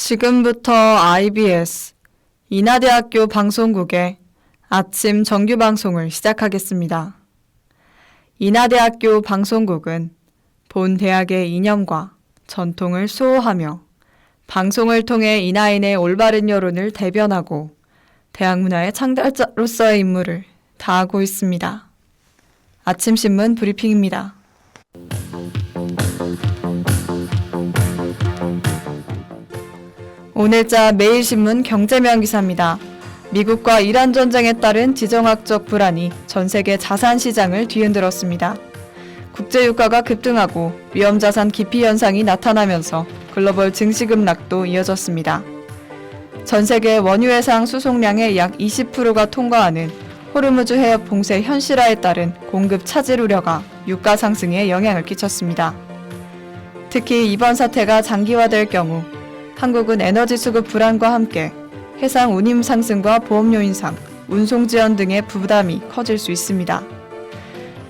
지금부터 IBS 인하대학교 방송국의 아침 정규 방송을 시작하겠습니다. 인하대학교 방송국은 본 대학의 이념과 전통을 수호하며 방송을 통해 인하인의 올바른 여론을 대변하고 대학 문화의 창달자로서의 임무를 다하고 있습니다. 아침신문 브리핑입니다. 오늘자 매일신문 경제면 기사입니다. 미국과 이란 전쟁에 따른 지정학적 불안이 전 세계 자산 시장을 뒤흔들었습니다. 국제유가가 급등하고 위험자산 기피 현상이 나타나면서 글로벌 증시 급락도 이어졌습니다. 전 세계 원유 해상 수송량의 약 20%가 통과하는 호르무즈 해협 봉쇄 현실화에 따른 공급 차질 우려가 유가 상승에 영향을 끼쳤습니다. 특히 이번 사태가 장기화될 경우 한국은 에너지 수급 불안과 함께 해상 운임 상승과 보험료 인상, 운송 지연 등의 부담이 커질 수 있습니다.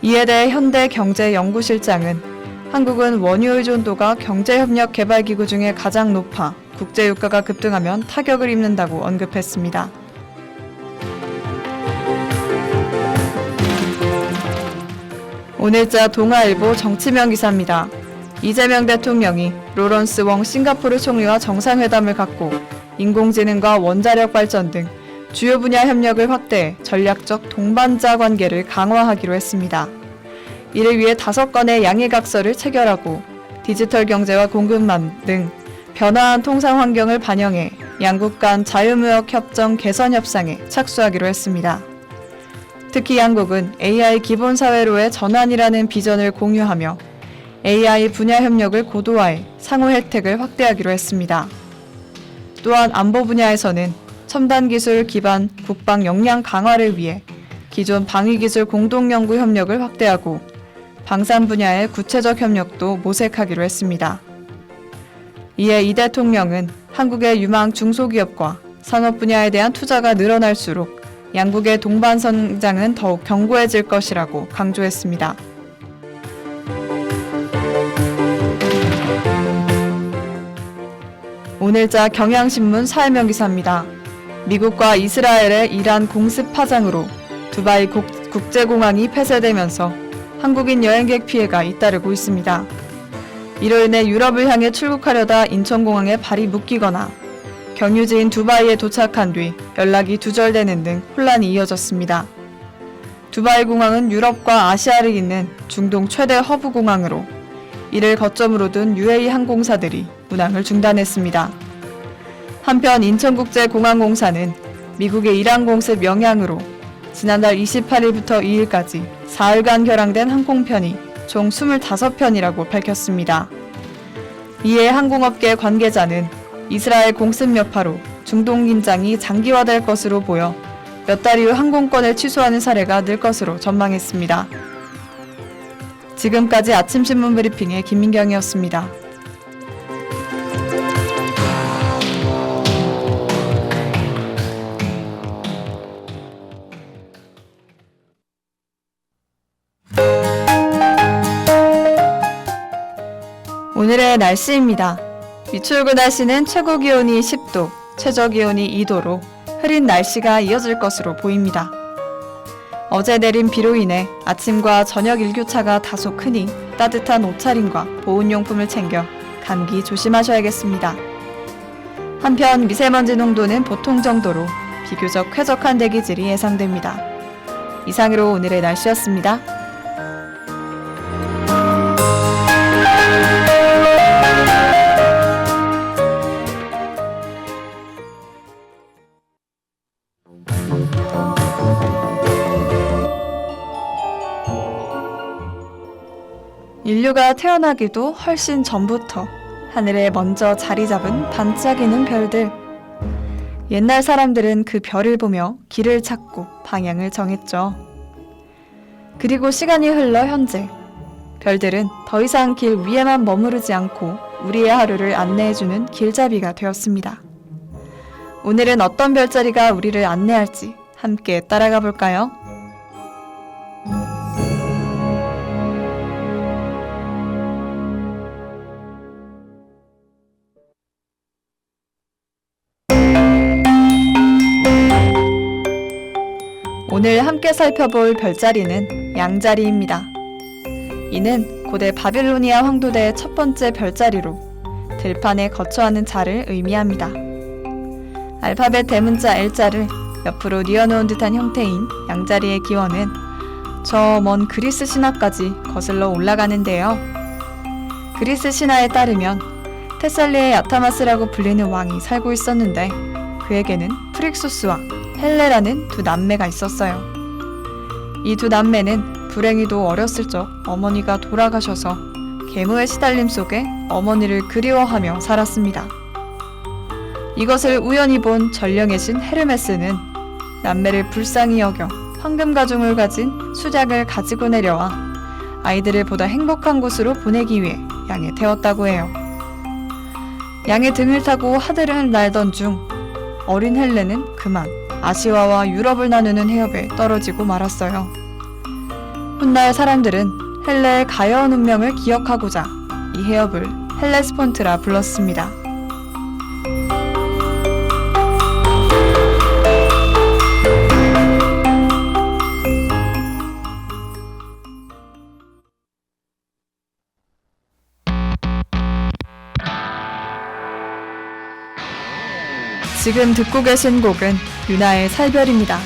이에 대해 현대경제연구실장은 한국은 원유 의존도가 경제협력개발기구 중에 가장 높아 국제유가가 급등하면 타격을 입는다고 언급했습니다. 오늘자 동아일보 정치면 기사입니다. 이재명 대통령이 로런스 웡 싱가포르 총리와 정상회담을 갖고 인공지능과 원자력 발전 등 주요 분야 협력을 확대해 전략적 동반자 관계를 강화하기로 했습니다. 이를 위해 5건의 양해각서를 체결하고 디지털 경제와 공급망 등 변화한 통상 환경을 반영해 양국 간 자유무역 협정 개선 협상에 착수하기로 했습니다. 특히 양국은 AI 기본 사회로의 전환이라는 비전을 공유하며 AI 분야 협력을 고도화해 상호 혜택을 확대하기로 했습니다. 또한 안보 분야에서는 첨단 기술 기반 국방 역량 강화를 위해 기존 방위기술 공동연구 협력을 확대하고 방산 분야의 구체적 협력도 모색하기로 했습니다. 이에 이 대통령은 한국의 유망 중소기업과 산업 분야에 대한 투자가 늘어날수록 양국의 동반 성장은 더욱 견고해질 것이라고 강조했습니다. 오늘자 경향신문 사회면 기사입니다. 미국과 이스라엘의 이란 공습 파장으로 두바이 국제공항이 폐쇄되면서 한국인 여행객 피해가 잇따르고 있습니다. 이로 인해 유럽을 향해 출국하려다 인천공항에 발이 묶이거나 경유지인 두바이에 도착한 뒤 연락이 두절되는 등 혼란이 이어졌습니다. 두바이 공항은 유럽과 아시아를 잇는 중동 최대 허브 공항으로 이를 거점으로 둔 UAE 항공사들이 운항을 중단했습니다. 한편 인천국제공항공사는 미국의 이란 공습 영향으로 지난달 28일부터 2일까지 4일간 결항된 항공편이 총 25편이라고 밝혔습니다. 이에 항공업계 관계자는 이스라엘 공습 여파로 중동 긴장이 장기화될 것으로 보여 몇 달 이후 항공권을 취소하는 사례가 늘 것으로 전망했습니다. 지금까지 아침신문 브리핑의 김민경이었습니다. 오늘의 날씨입니다. 위출구 날씨는 최고 기온이 10도, 최저 기온이 2도로 흐린 날씨가 이어질 것으로 보입니다. 어제 내린 비로 인해 아침과 저녁 일교차가 다소 크니 따뜻한 옷차림과 보온용품을 챙겨 감기 조심하셔야겠습니다. 한편 미세먼지 농도는 보통 정도로 비교적 쾌적한 대기질이 예상됩니다. 이상으로 오늘의 날씨였습니다. 인류가 태어나기도 훨씬 전부터 하늘에 먼저 자리 잡은 반짝이는 별들. 옛날 사람들은 그 별을 보며 길을 찾고 방향을 정했죠. 그리고 시간이 흘러 현재, 별들은 더 이상 길 위에만 머무르지 않고 우리의 하루를 안내해주는 길잡이가 되었습니다. 오늘은 어떤 별자리가 우리를 안내할지 함께 따라가 볼까요? 오늘 함께 살펴볼 별자리는 양자리입니다. 이는 고대 바빌로니아 황도대의 첫 번째 별자리로 들판에 거처하는 자를 의미합니다. 알파벳 대문자 L자를 옆으로 뉘어놓은 듯한 형태인 양자리의 기원은 저 먼 그리스 신화까지 거슬러 올라가는데요. 그리스 신화에 따르면 테살리의 야타마스라고 불리는 왕이 살고 있었는데 그에게는 프릭소스와 헬레라는 두 남매가 있었어요. 이 두 남매는 불행히도 어렸을 적 어머니가 돌아가셔서 계무의 시달림 속에 어머니를 그리워하며 살았습니다. 이것을 우연히 본 전령의 신 헤르메스는 남매를 불쌍히 여겨 황금 가죽을 가진 수작을 가지고 내려와 아이들을 보다 행복한 곳으로 보내기 위해 양에 태웠다고 해요. 양의 등을 타고 하늘을 날던 중 어린 헬레는 그만 아시아와 유럽을 나누는 해협에 떨어지고 말았어요. 훗날 사람들은 헬레의 가여운 운명을 기억하고자 이 해협을 헬레스폰트라 불렀습니다. 지금 듣고 계신 곡은 유나의 살별입니다.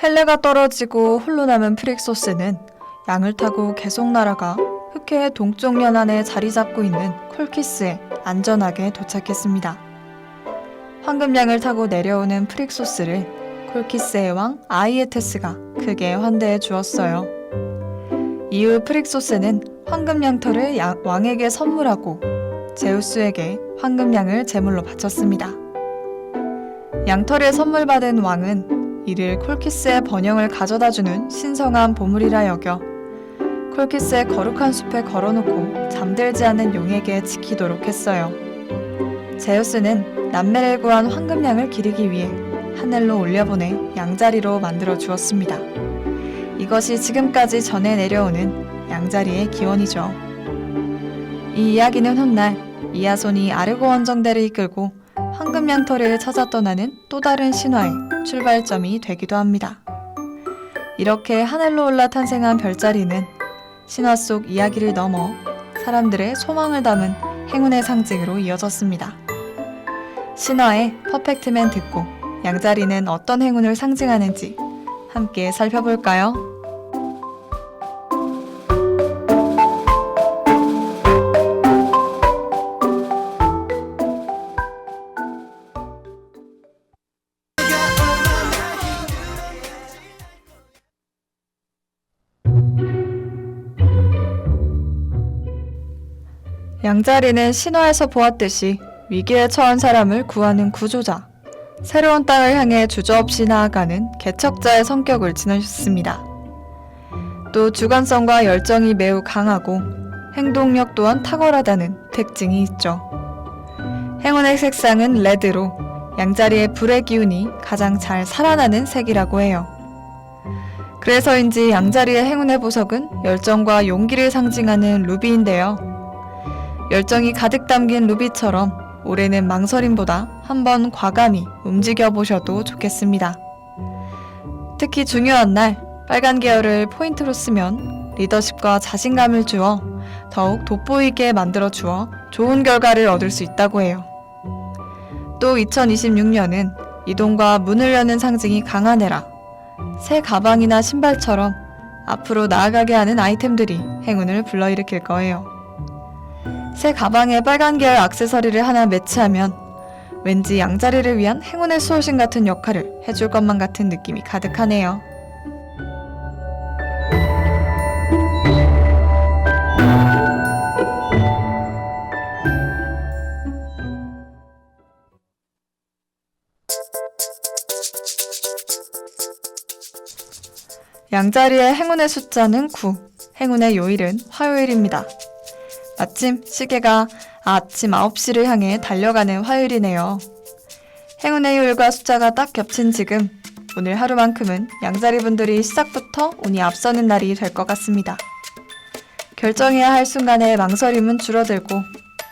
헬레가 떨어지고 홀로 남은 프릭소스는 양을 타고 계속 날아가 흑해의 동쪽 연안에 자리 잡고 있는 콜키스에 안전하게 도착했습니다. 황금양을 타고 내려오는 프릭소스를 콜키스의 왕 아이에테스가 크게 환대해 주었어요. 이후 프릭소스는 황금양털을 왕에게 선물하고 제우스에게 황금양을 제물로 바쳤습니다. 양털을 선물 받은 왕은 이를 콜키스의 번영을 가져다주는 신성한 보물이라 여겨 콜키스의 거룩한 숲에 걸어놓고 잠들지 않는 용에게 지키도록 했어요. 제우스는 남매를 구한 황금양을 기리기 위해 하늘로 올려보내 양자리로 만들어 주었습니다. 이것이 지금까지 전해 내려오는 양자리의 기원이죠. 이 이야기는 훗날 이아손이 아르고 원정대를 이끌고 황금양털을 찾아 떠나는 또 다른 신화의 출발점이 되기도 합니다. 이렇게 하늘로 올라 탄생한 별자리는 신화 속 이야기를 넘어 사람들의 소망을 담은 행운의 상징으로 이어졌습니다. 신화의 퍼펙트맨 듣고 양자리는 어떤 행운을 상징하는지 함께 살펴볼까요? 양자리는 신화에서 보았듯이 위기에 처한 사람을 구하는 구조자, 새로운 땅을 향해 주저없이 나아가는 개척자의 성격을 지녔습니다. 또 주관성과 열정이 매우 강하고 행동력 또한 탁월하다는 특징이 있죠. 행운의 색상은 레드로 양자리의 불의 기운이 가장 잘 살아나는 색이라고 해요. 그래서인지 양자리의 행운의 보석은 열정과 용기를 상징하는 루비인데요. 열정이 가득 담긴 루비처럼 올해는 망설임보다 한번 과감히 움직여보셔도 좋겠습니다. 특히 중요한 날 빨간 계열을 포인트로 쓰면 리더십과 자신감을 주어 더욱 돋보이게 만들어 주어 좋은 결과를 얻을 수 있다고 해요. 또 2026년은 이동과 문을 여는 상징이 강한 해라. 새 가방이나 신발처럼 앞으로 나아가게 하는 아이템들이 행운을 불러일으킬 거예요. 새 가방에 빨간 계열 액세서리를 하나 매치하면 왠지 양자리를 위한 행운의 수호신 같은 역할을 해줄 것만 같은 느낌이 가득하네요. 양자리의 행운의 숫자는 9, 행운의 요일은 화요일입니다. 마침 시계가 아침 9시를 향해 달려가는 화요일이네요. 행운의 요일과 숫자가 딱 겹친 지금 오늘 하루만큼은 양자리 분들이 시작부터 운이 앞서는 날이 될 것 같습니다. 결정해야 할 순간에 망설임은 줄어들고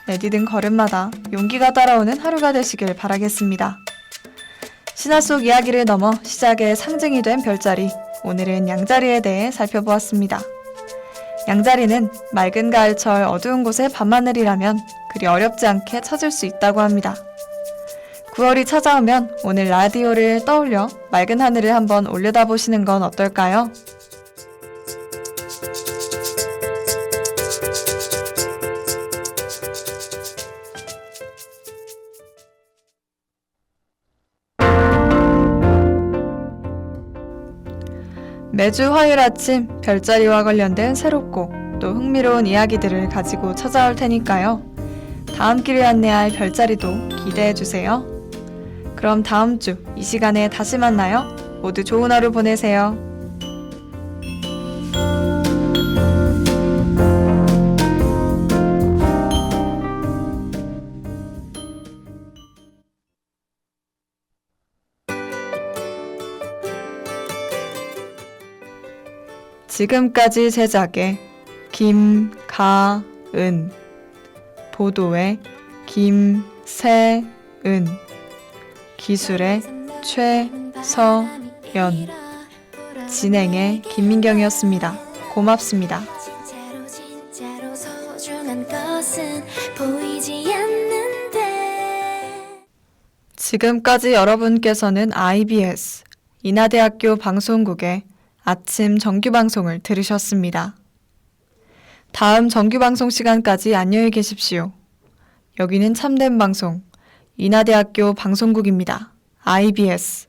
내디딘 걸음마다 용기가 따라오는 하루가 되시길 바라겠습니다. 신화 속 이야기를 넘어 시작의 상징이 된 별자리, 오늘은 양자리에 대해 살펴보았습니다. 양자리는 맑은 가을철 어두운 곳의 밤하늘이라면 그리 어렵지 않게 찾을 수 있다고 합니다. 9월이 찾아오면 오늘 라디오를 떠올려 맑은 하늘을 한번 올려다보시는 건 어떨까요? 매주 화요일 아침 별자리와 관련된 새롭고 또 흥미로운 이야기들을 가지고 찾아올 테니까요. 다음 길을 안내할 별자리도 기대해주세요. 그럼 다음 주 이 시간에 다시 만나요. 모두 좋은 하루 보내세요. 지금까지 제작의 김가은, 보도의 김세은, 기술의 최서연, 진행의 김민경이었습니다. 고맙습니다. 진짜로 소중한 것은 보이지 않는데. 지금까지 여러분께서는 IBS 인하대학교 방송국의 아침 정규방송을 들으셨습니다. 다음 정규방송 시간까지 안녕히 계십시오. 여기는 참된 방송 인하대학교 방송국입니다. IBS